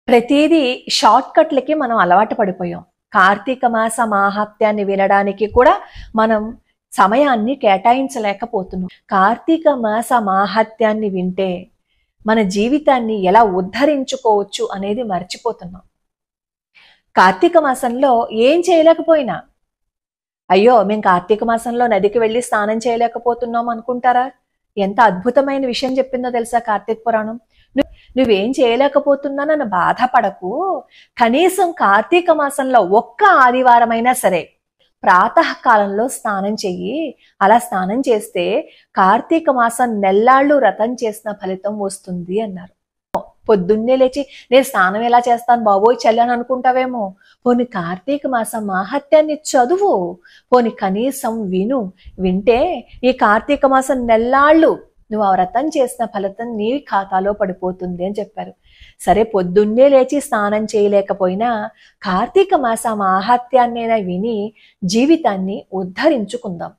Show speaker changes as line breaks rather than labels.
ప్రతిదీ షార్ట్ కట్లకి మనం అలవాటు పడిపోయాం. కార్తీక మాస మాహాత్మ్యాన్ని వినడానికి కూడా మనం సమయాన్ని కేటాయించలేకపోతున్నాం. కార్తీక మాస మాహాత్మ్యాన్ని వింటే మన జీవితాన్ని ఎలా ఉద్ధరించుకోవచ్చు అనేది మర్చిపోతున్నాం. కార్తీక మాసంలో ఏం చేయలేకపోయినా, అయ్యో మేము కార్తీక మాసంలో నదికి వెళ్ళి స్నానం చేయలేకపోతున్నాం అనుకుంటారా? ఎంత అద్భుతమైన విషయం చెప్పిందో తెలుసా కార్తీక పురాణం. నువ్వేం చేయలేకపోతున్నానని బాధపడకు. కనీసం కార్తీక మాసంలో ఒక్క ఆదివారమైనా సరే ప్రాతకాలంలో స్నానం చెయ్యి. అలా స్నానం చేస్తే కార్తీక మాసం నెల్లాళ్ళు వ్రతం చేసిన ఫలితం వస్తుంది అన్నారు. పొద్దున్నే లేచి నేను స్నానం ఎలా చేస్తాను బాబోయ్ చల్లి అని అనుకుంటావేమో. పోని కార్తీక మాసం మాహాత్మ్యాన్ని చదువు, పోని కనీసం విను. వింటే ఈ కార్తీక మాసం నెల్లాళ్ళు నువ్వు ఆ వ్రతం చేసిన ఫలితం నీ ఖాతాలో పడిపోతుంది అని చెప్పారు. సరే, పొద్దున్నే లేచి స్నానం చేయలేకపోయినా కార్తీక మాస మాహాత్మ్యాన్నైనా విని జీవితాన్ని ఉద్ధరించుకుందాం.